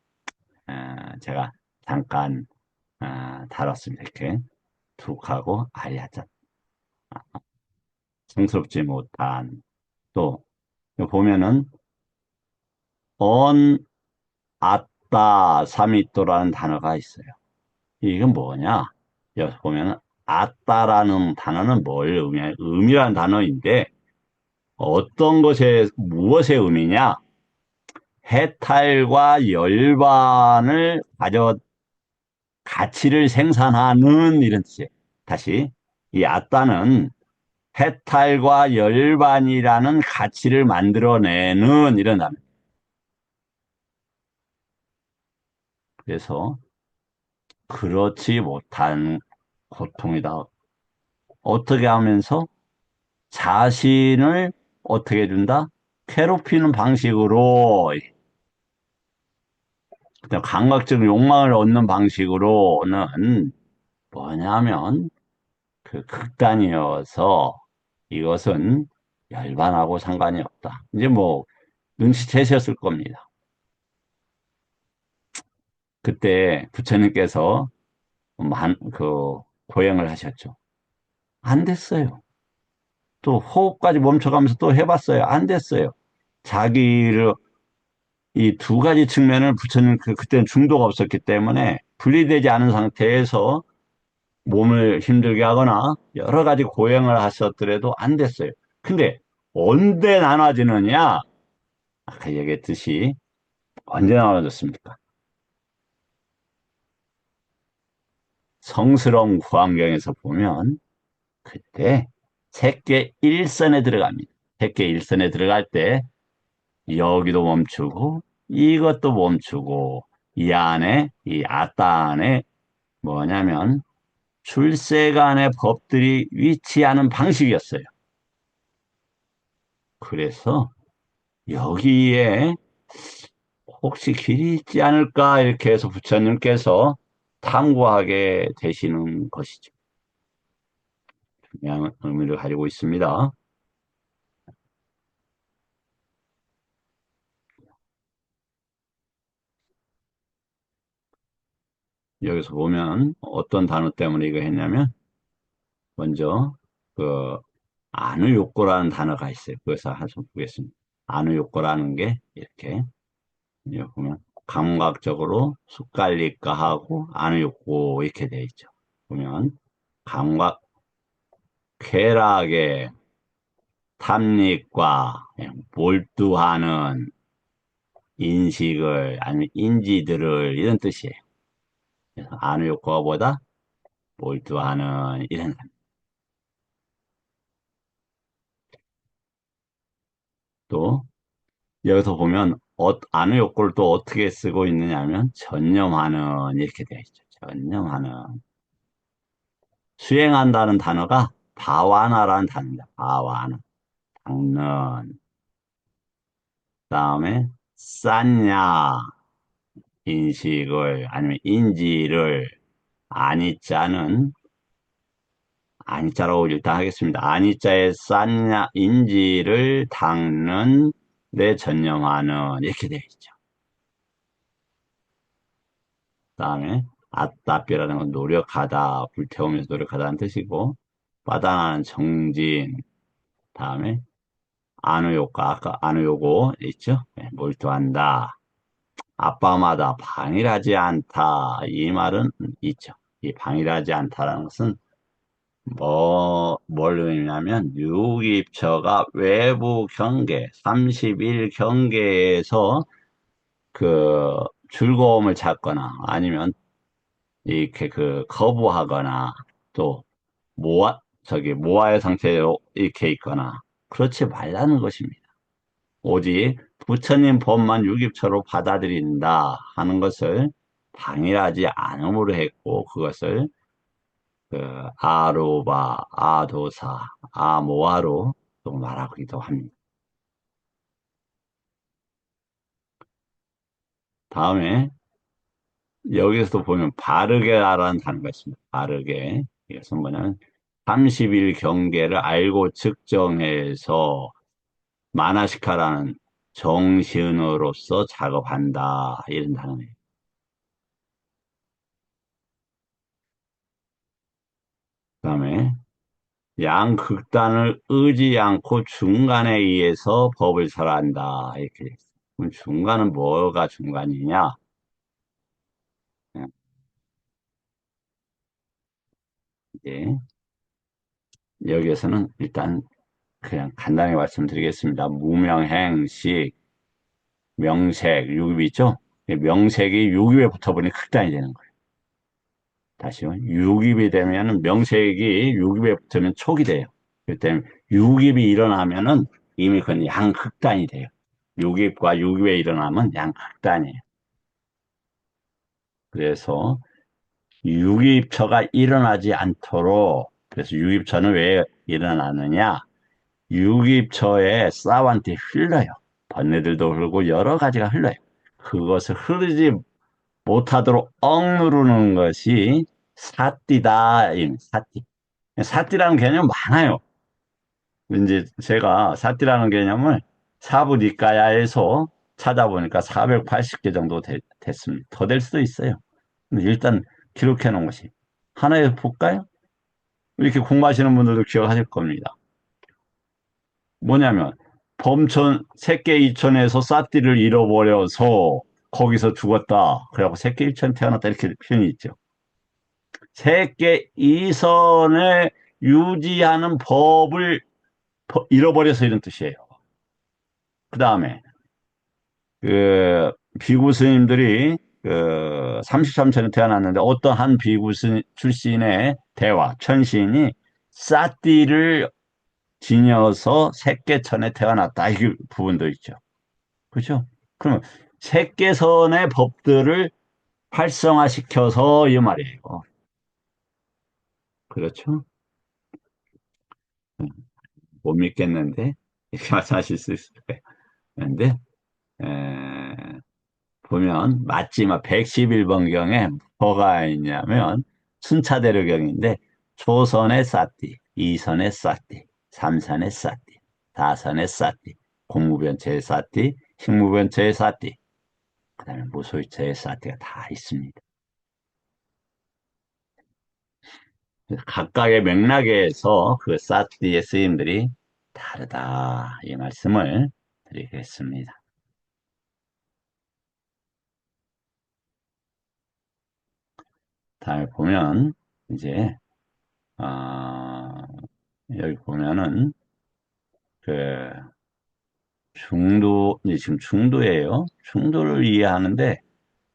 제가 잠깐 다뤘습니다. 이렇게 두카고 아리아자 성스럽지 못한 또 보면은 언 아따 사미또라는 단어가 있어요. 이건 뭐냐? 여기 보면 아따라는 단어는 뭘 의미해? 의미라는 단어인데 어떤 것의 무엇의 의미냐? 해탈과 열반을 가져 가치를 생산하는 이런 뜻이에요. 다시 이 아따는 해탈과 열반이라는 가치를 만들어내는 이런 단어. 그래서 그렇지 못한 고통이다. 어떻게 하면서 자신을 어떻게 해준다? 괴롭히는 방식으로 그냥 감각적 욕망을 얻는 방식으로는 뭐냐면 그 극단이어서 이것은 열반하고 상관이 없다. 이제 뭐 눈치채셨을 겁니다. 그때 부처님께서 그 고행을 하셨죠. 안 됐어요. 또 호흡까지 멈춰가면서 또 해봤어요. 안 됐어요. 자기를 이 두 가지 측면을 부처님 그때는 중도가 없었기 때문에 분리되지 않은 상태에서 몸을 힘들게 하거나 여러 가지 고행을 하셨더라도 안 됐어요. 근데 언제 나눠지느냐? 아까 얘기했듯이 언제 나눠졌습니까? 성스러운 구안경에서 보면 그때 색계 일선에 들어갑니다. 색계 일선에 들어갈 때 여기도 멈추고 이것도 멈추고 이 안에 이 아따 안에 뭐냐면 출세간의 법들이 위치하는 방식이었어요. 그래서 여기에 혹시 길이 있지 않을까 이렇게 해서 부처님께서 탐구하게 되시는 것이죠. 중요한 의미를 가지고 있습니다. 여기서 보면 어떤 단어 때문에 이거 했냐면 먼저 그 안의욕고라는 단어가 있어요. 그래서 한번 보겠습니다. 안의욕고라는 게 이렇게 여기 보면 감각적으로 숟갈릭가하고 안의욕고 이렇게 되어 있죠. 보면 감각 쾌락의 탐닉과 몰두하는 인식을 아니면 인지들을 이런 뜻이에요. 그래서 안의욕고보다 몰두하는 이런 또 여기서 보면 안의 욕구를 또 어떻게 쓰고 있느냐 하면 전념하는 이렇게 되어 있죠. 전념하는. 수행한다는 단어가 바와나라는 단어입니다. 바와나. 닦는. 다음에 쌌냐 인식을 아니면 인지를 아니자는 아니자라고 일단 하겠습니다. 아니자에 쌌냐 인지를 닦는 내 전념하는 이렇게 되어 있죠. 다음에 아따삐라는 건 노력하다, 불태우면서 노력하다는 뜻이고 빠다나는 정진, 다음에 안의욕과 아까 안의욕고 있죠? 네, 몰두한다. 아빠마다 방일하지 않다. 이 말은 있죠. 이 방일하지 않다라는 것은 뭘 의미냐면 유기입처가 외부 경계, 30일 경계에서 그 즐거움을 찾거나 아니면 이렇게 거부하거나 또 모아의 상태로 이렇게 있거나 그렇지 말라는 것입니다. 오직 부처님 법만 유기처로 받아들인다 하는 것을 당일하지 않음으로 했고 그것을 그 아로바, 아도사, 아모아로 또 말하기도 합니다. 다음에 여기서도 보면 바르게라는 단어가 있습니다. 바르게. 이것은 뭐냐면 30일 경계를 알고 측정해서 마나시카라는 정신으로서 작업한다. 이런 단어예요. 그다음에 양극단을 의지 않고 중간에 의해서 법을 설한다. 이렇게 돼 있어요. 그럼 중간은 뭐가 중간이냐? 이제 여기에서는 일단 그냥 간단히 말씀드리겠습니다. 무명행식, 명색, 유급이 있죠? 명색이 유급에 붙어버리니 극단이 되는 거예요. 다시요. 유급이 되면은 명색이 유급에 붙으면 촉이 돼요. 그때 유급이 일어나면은 이미 그건 양극단이 돼요. 유급과 유급에 일어나면 양극단이에요. 그래서 유급처가 일어나지 않도록 그래서 유급처는 왜 일어나느냐? 유깁처에 쌀한테 흘러요. 번뇌들도 흐르고 여러 가지가 흘러요. 그것을 흐르지 못하도록 억누르는 것이 사띠다. 사띠. 사띠라는 개념 많아요. 이제 제가 사띠라는 개념을 사부니까야에서 찾아보니까 480개 정도 됐습니다. 더 될 수도 있어요. 근데 일단 기록해 놓은 것이 하나에 볼까요? 이렇게 공부하시는 분들도 기억하실 겁니다. 뭐냐면 범천 새끼 이천에서 쌀띠를 잃어버려서 거기서 죽었다. 그래갖고 새끼 이천 태어났다 이렇게 표현이 있죠. 새끼 이선을 유지하는 법을 잃어버려서 이런 뜻이에요. 그 다음에 그 비구 스님들이 그 33천에 태어났는데 어떤 한 비구 출신의 대화 천신이 쌀띠를 지녀서 새끼천에 태어났다. 이 부분도 있죠. 그렇죠? 그럼 색계선의 법들을 활성화시켜서 이 말이에요. 그렇죠? 음, 못 믿겠는데 이렇게 말씀하실 수 있을 거예요. 그런데 에, 보면 맞지만 111번경에 뭐가 있냐면 순차대로경인데 초선의 사띠, 이선의 사띠, 삼선의 사띠, 다선의 사띠, 공무변체의 사띠, 식무변체의 사띠, 그다음에 무소유체의 사띠가 다 있습니다. 각각의 맥락에서 그 사티의 쓰임들이 다르다. 이 말씀을 드리겠습니다. 다음에 보면, 이제, 아, 여기 보면은, 그, 이제 지금 중도예요. 중도를 이해하는데,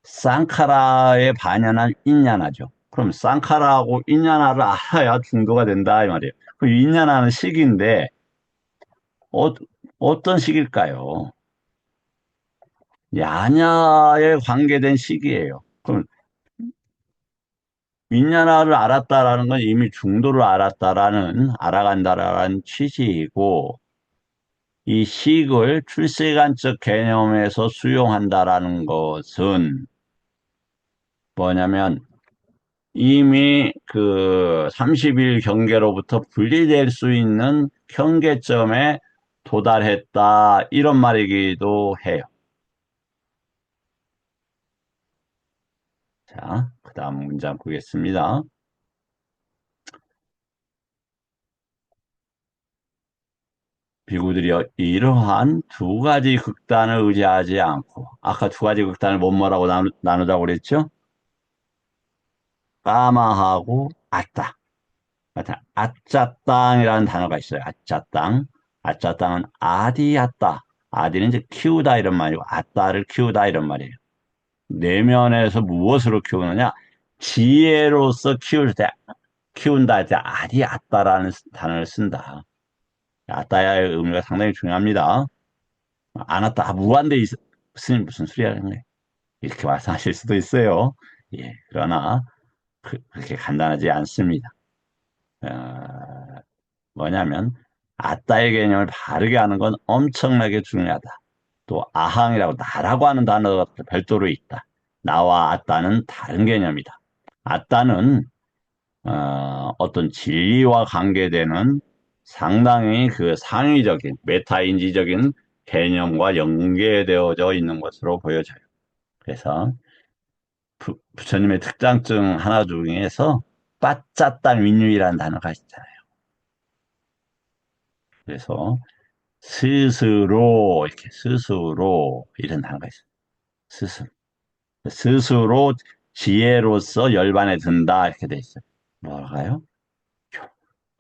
쌍카라에 반연한 인야나죠. 그럼 쌍카라하고 인야나를 알아야 중도가 된다. 이 말이에요. 그 인야나는 식인데, 어, 어떤 식일까요? 야냐에 관계된 시기예요. 그럼 윈야나를 알았다라는 건 이미 중도를 알아간다라는 취지이고, 이 식을 출세관적 개념에서 수용한다라는 것은 뭐냐면 이미 그 30일 경계로부터 분리될 수 있는 경계점에 도달했다, 이런 말이기도 해요. 자, 그 다음 문장 보겠습니다. 비구들이 이러한 두 가지 극단을 의지하지 않고, 아까 두 가지 극단을 뭐라고 나누자고 그랬죠? 까마하고 아따. 아짜땅이라는 단어가 있어요. 아짜땅. 아짜땅은 아디아따. 아디는 이제 키우다 이런 말이고, 아따를 키우다 이런 말이에요. 내면에서 무엇으로 키우느냐? 지혜로서 키운다 할 때 아디아따라는 단어를 쓴다. 아따야의 의미가 상당히 중요합니다. 안 왔다. 무한대 스님 무슨 소리 하는 거예요? 이렇게 말씀하실 수도 있어요. 예, 그러나 그렇게 간단하지 않습니다. 어, 뭐냐면 아따의 개념을 바르게 하는 건 엄청나게 중요하다. 또 아항이라고 나라고 하는 단어가 별도로 있다. 나와 아따는 다른 개념이다. 아따는 어떤 진리와 관계되는 상당히 그 상위적인 메타인지적인 개념과 연계되어져 있는 것으로 보여져요. 그래서 부처님의 특장증 하나 중에서 빠짜땅 윈유이라는 단어가 있잖아요. 그래서 스스로 이렇게 스스로 이런 단어가 있어요. 스스로 스스로 지혜로서 열반에 든다 이렇게 돼 있어요. 뭐랄까요?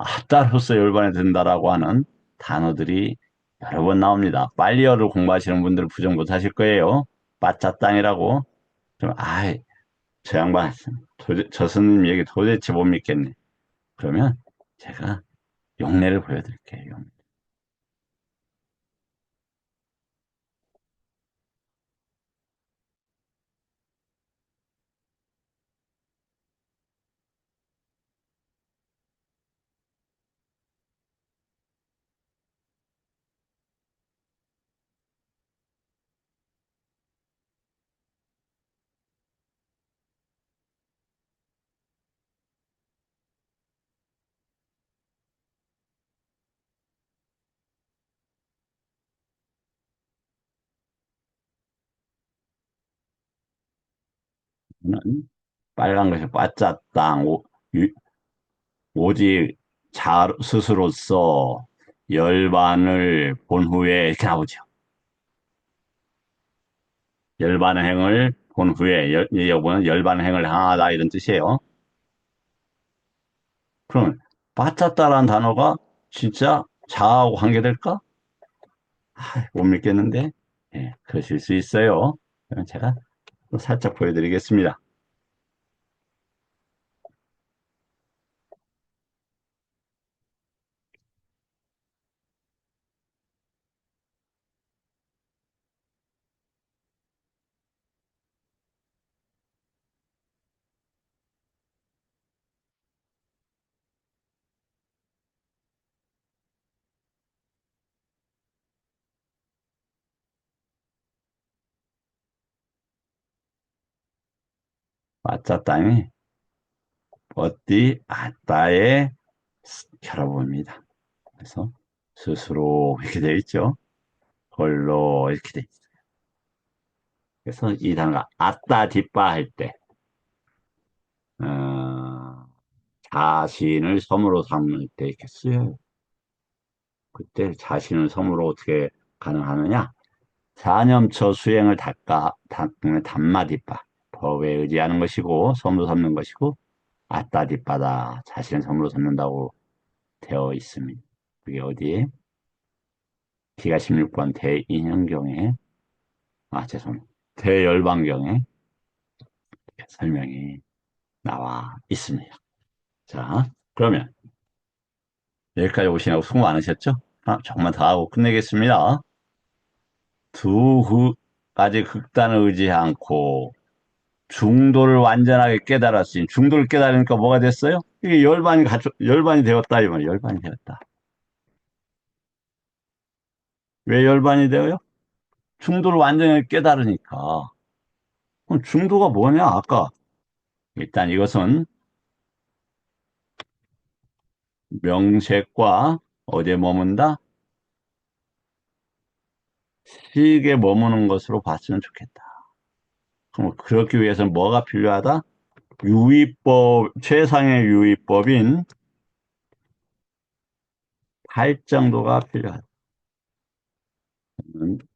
아따로서 열반에 든다라고 하는 단어들이 여러 번 나옵니다. 빨리어를 공부하시는 분들은 부정 못하실 거예요. 빠짜땅이라고. 좀, 아이, 저 양반, 저 스님 얘기 도대체 못 믿겠네. 그러면 제가 용례를 보여드릴게요. 는 빨간 것이 빠짜땅, 오직 자 스스로서 열반을 본 후에 이렇게 나오죠. 열반행을 본 후에 여보는 열반행을 향하다 이런 뜻이에요. 그럼 빠짜따라는 단어가 진짜 자아하고 관계될까? 못 믿겠는데. 예, 그러실 수 있어요. 그럼 제가 또 살짝 보여드리겠습니다. 빠짜땅이 어디 아따의 결합입니다. 그래서 스스로 이렇게 되어 있죠. 홀로 이렇게 돼 있어요. 그래서 이 단어가 아따 뒷바 할 때, 어, 자신을 섬으로 삼을 때 이렇게 쓰여요. 그때 자신을 섬으로 어떻게 가능하느냐? 사념처 수행을 닦는 담마 뒷바. 법에 의지하는 것이고, 섬으로 삼는 것이고, 아따 뒷바다. 자신을 섬으로 삼는다고 되어 있습니다. 그게 어디에? 기가 16번 대인형경에, 죄송합니다. 대열반경에 설명이 나와 있습니다. 자, 그러면 여기까지 오시느라고 수고 많으셨죠? 조금만 더 하고 끝내겠습니다. 두 가지 극단을 의지하지 않고 중도를 완전하게 깨달았으니 중도를 깨달으니까 뭐가 됐어요? 이게 열반이 되었다 이 말이에요. 열반이 되었다. 왜 열반이 되어요? 중도를 완전히 깨달으니까. 그럼 중도가 뭐냐? 아까 일단 이것은 명색과 어디에 머문다? 식에 머무는 것으로 봤으면 좋겠다. 그럼 그렇기 위해서는 뭐가 필요하다? 최상의 유의법인 팔정도가 필요하다.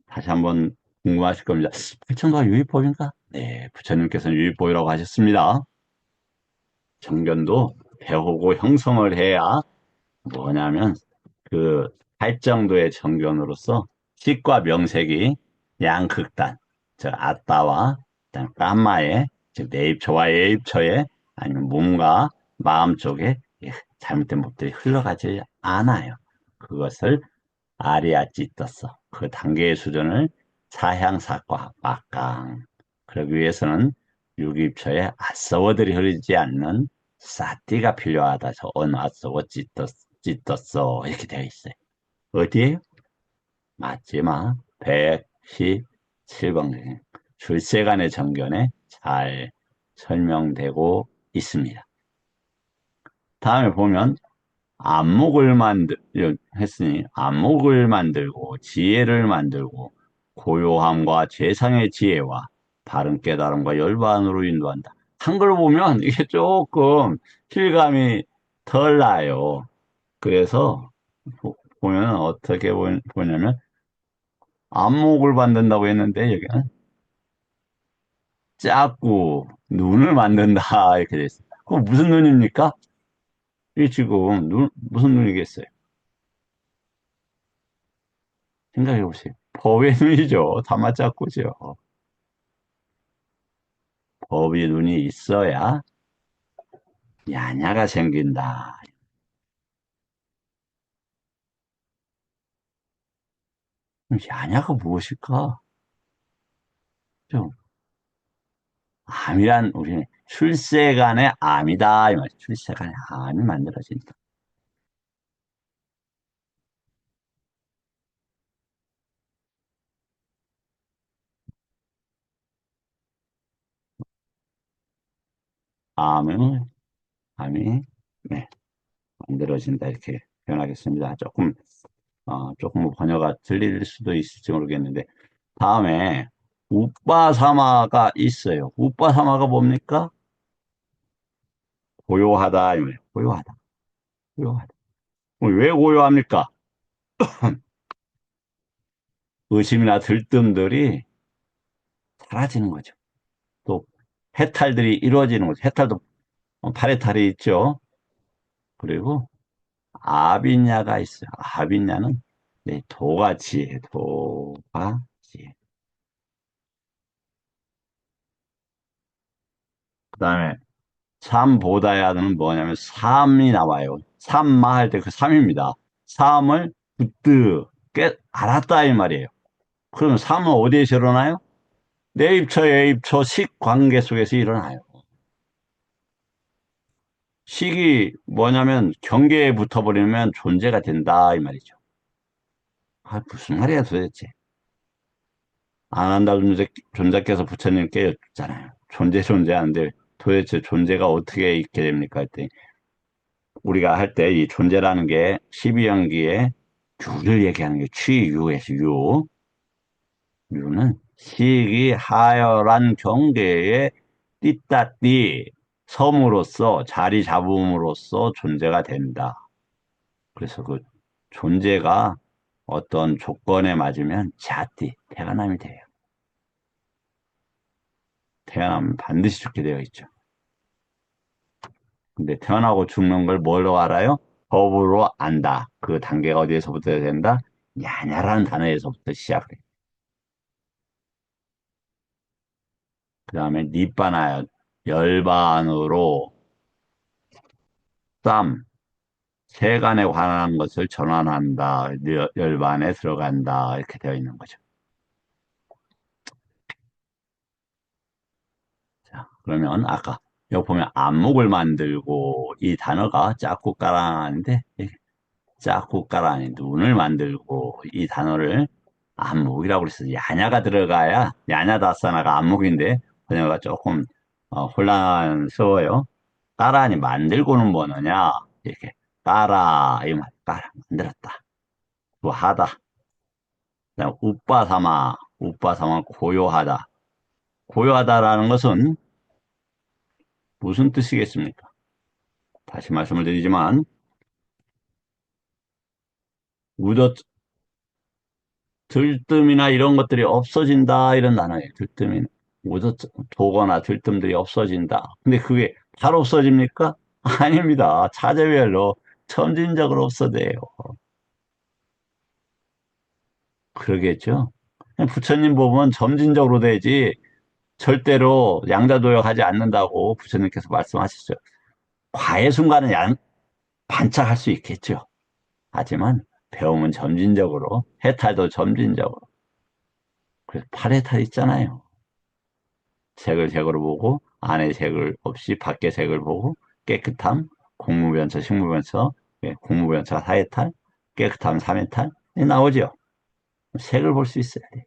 다시 한번 궁금하실 겁니다. 팔정도가 유의법인가? 네, 부처님께서는 유의법이라고 하셨습니다. 정견도 배우고 형성을 해야 뭐냐면 그 팔정도의 정견으로서 식과 명색이 양극단, 즉 아따와 까마의 즉 내입처와 예입처의 아니면 몸과 마음 쪽에 잘못된 법들이 흘러가지 않아요. 그것을 아리아 찢었어. 그 단계의 수준을 사향사과 막강. 그러기 위해서는 유기입처에 아싸워들이 흐르지 않는 사띠가 필요하다. 저 아싸워 찢었어. 이렇게 되어 있어요. 어디에요? 맞지마. 117번 출세간의 정견에 잘 설명되고 있습니다. 다음에 보면 했으니 안목을 만들고 지혜를 만들고 고요함과 최상의 지혜와 바른 깨달음과 열반으로 인도한다. 한글 보면 이게 조금 실감이 덜 나요. 그래서 보면 어떻게 보냐면 안목을 만든다고 했는데 여기는 작고 눈을 만든다 이렇게 돼 있어요. 그럼 무슨 눈입니까? 이 지금 무슨 눈이겠어요? 생각해 보세요. 법의 눈이죠. 다 맞잡고죠. 법의 눈이 있어야 야냐가 생긴다. 그럼 야냐가 무엇일까? 좀 암이란 우리는 출세간의 암이다 이 말이죠. 출세간의 암이 만들어진다. 암을 암이 네, 만들어진다 이렇게 표현하겠습니다. 조금 뭐 번역가 틀릴 수도 있을지 모르겠는데 다음에 우빠사마가 있어요. 우빠사마가 뭡니까? 고요하다 이 말이에요. 고요하다. 고요하다. 왜 고요합니까? 의심이나 들뜸들이 사라지는 거죠. 또 해탈들이 이루어지는 거죠. 해탈도 팔해탈이 있죠. 그리고 아비냐가 있어요. 아비냐는 네, 도가지에 도가지. 그다음에 삼보다야는 뭐냐면 삼이 나와요. 삼마 할 때 그 삼입니다. 삼을 붙드 깨 알았다 이 말이에요. 그러면 삼은 어디에서 일어나요? 내입처, 예입처, 식 관계 속에서 일어나요. 식이 뭐냐면 경계에 붙어버리면 존재가 된다 이 말이죠. 아, 무슨 말이야 도대체. 안 한다 존재께서 부처님께 여쭙잖아요. 존재하는데 도대체 존재가 어떻게 있게 됩니까? 했더니 우리가 할 때 이 존재라는 게 12연기에 유를 얘기하는 게 취유에서 유. 유는 시기 하열한 경계에 띠따띠 섬으로써 자리 잡음으로써 존재가 된다. 그래서 그 존재가 어떤 조건에 맞으면 자띠 태어남이 돼요. 태어나면 반드시 죽게 되어 있죠. 근데 태어나고 죽는 걸 뭘로 알아요? 법으로 안다. 그 단계가 어디에서부터 된다? 야냐라는 단어에서부터 시작해. 그 다음에 니빠나 열반으로 쌈, 세간에 관한 것을 전환한다. 열반에 들어간다. 이렇게 되어 있는 거죠. 자, 그러면 아까 여기 보면 안목을 만들고 이 단어가 짝꿍까라는데 짝꿍까라니 눈을 만들고 이 단어를 안목이라고 그랬어요. 야냐가 들어가야 야냐다사나가 안목인데 번역가 조금 혼란스러워요. 까라니 만들고는 뭐느냐 이렇게 까라 이 말 까라 만들었다. 하다. 그다음 우빠사마 고요하다. 고요하다라는 것은 무슨 뜻이겠습니까? 다시 말씀을 드리지만 우더 들뜸이나 이런 것들이 없어진다 이런 단어예요. 들뜸이 우더 도거나 들뜸들이 없어진다. 근데 그게 바로 없어집니까? 아닙니다. 차제별로 점진적으로 없어져요. 그러겠죠? 부처님 보면 점진적으로 되지 절대로 양자도역하지 않는다고 부처님께서 말씀하셨어요. 과의 순간은 반짝할 수 있겠죠. 하지만 배움은 점진적으로, 해탈도 점진적으로. 그래서 8해탈 있잖아요. 색을 색으로 보고, 안에 색을 없이 밖에 색을 보고, 깨끗함, 공무변처, 식무변처, 공무변처가 4해탈, 깨끗함 3해탈, 나오죠. 색을 볼 수 있어야 돼.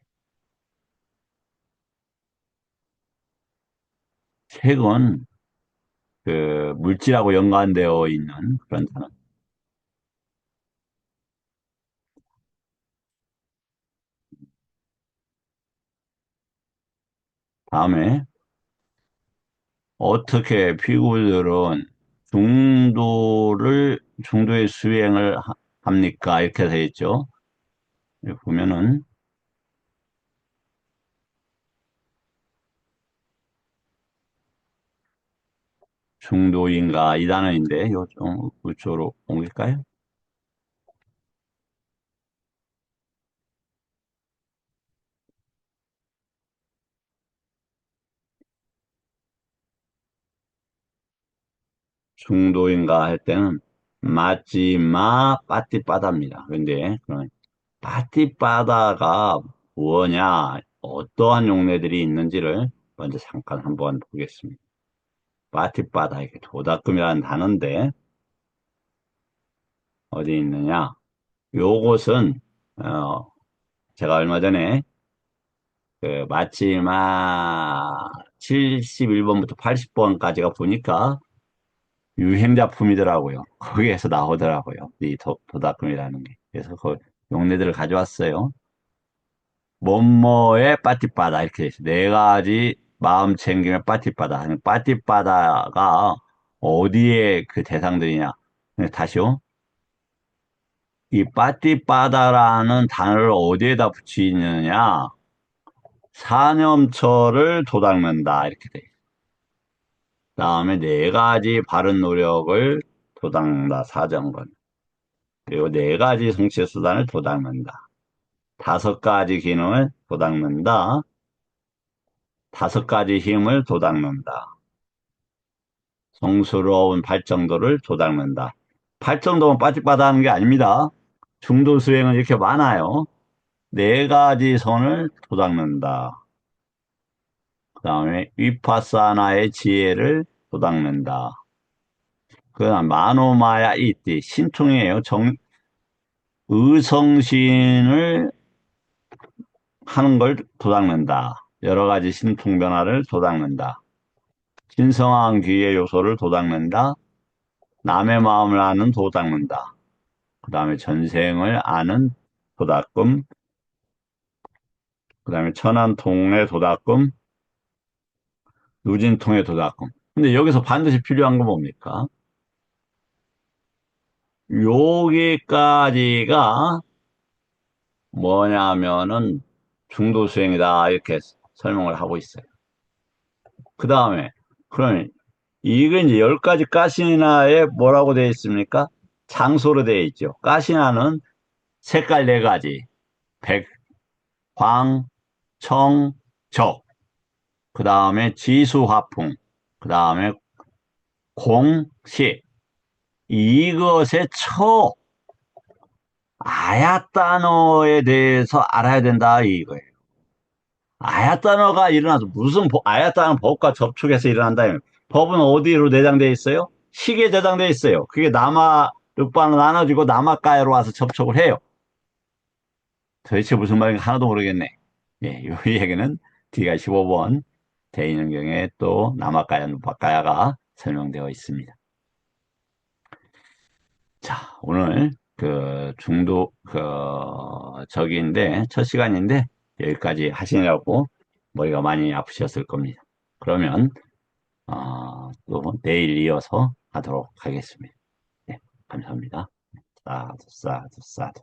색은 그 물질하고 연관되어 있는 그런 단어. 다음에 어떻게 피구들은 중도의 수행을 합니까? 이렇게 되어 있죠. 여기 보면은 중도인가 이 단어인데 요좀 그쪽으로 옮길까요? 중도인가 할 때는 마지마 빠띠빠다입니다. 근데 빠띠빠다가 뭐냐, 어떠한 용례들이 있는지를 먼저 잠깐 한번 보겠습니다. 빠띠빠다, 이게 도다금이라는 단어인데 어디 있느냐? 요것은 어, 제가 얼마 전에 그 마지막 71번부터 80번까지가 보니까 유행작품이더라고요. 거기에서 나오더라고요. 이 도다금이라는 게. 그래서 그 용례들을 가져왔어요. 뭐뭐의 빠띠빠다 이렇게 돼 있어요. 네 가지 마음 챙김의 빠띠빠다. 빠띠빠다가 어디에 그 대상들이냐. 네, 다시요. 이 빠띠빠다라는 단어를 어디에다 붙이느냐. 사념처를 도닦는다 이렇게 돼 있어요. 다음에 네 가지 바른 노력을 도닦는다. 사정건. 그리고 네 가지 성취 수단을 도닦는다. 다섯 가지 기능을 도닦는다. 다섯 가지 힘을 도닦는다. 성스러운 발정도를 도닦는다. 발정도만 빠직빠다 하는 게 아닙니다. 중도 수행은 이렇게 많아요. 네 가지 선을 도닦는다. 그 다음에 위파사나의 지혜를 도닦는다. 그 다음 마노마야 이띠 신통이에요. 의성신을 하는 걸 도닦는다. 여러 가지 신통 변화를 도닦는다. 신성한 귀의 요소를 도닦는다. 남의 마음을 아는 도닦는다. 그 다음에 전생을 아는 도닦음. 그 다음에 천안통의 도닦음. 누진통의 도닦음. 근데 여기서 반드시 필요한 건 뭡니까? 여기까지가 뭐냐면은 중도수행이다. 이렇게 설명을 하고 있어요. 그 다음에, 그러면 이게 이제 10가지 가시나에 뭐라고 되어 있습니까? 장소로 되어 있죠. 가시나는 색깔 4가지. 백, 광, 청, 적. 그 다음에 지수화풍. 그 다음에 공, 시. 이것의 아야 단어에 대해서 알아야 된다 이거예요. 아야 단어가 일어나서 무슨 아야 단어 법과 접촉해서 일어난다. 법은 어디로 내장되어 있어요? 시계에 저장되어 있어요. 그게 남아 륵반으로 나눠지고 남아가야로 와서 접촉을 해요. 도대체 무슨 말인가 하나도 모르겠네. 예, 이 얘기는 D가 15번 대인연경에 또 남아가야, 누바가야가 설명되어 있습니다. 자, 오늘 그 중도, 저기인데, 첫 시간인데, 여기까지 하시느라고 머리가 많이 아프셨을 겁니다. 그러면, 또 내일 이어서 하도록 하겠습니다. 네, 감사합니다. 사두, 사두, 사두.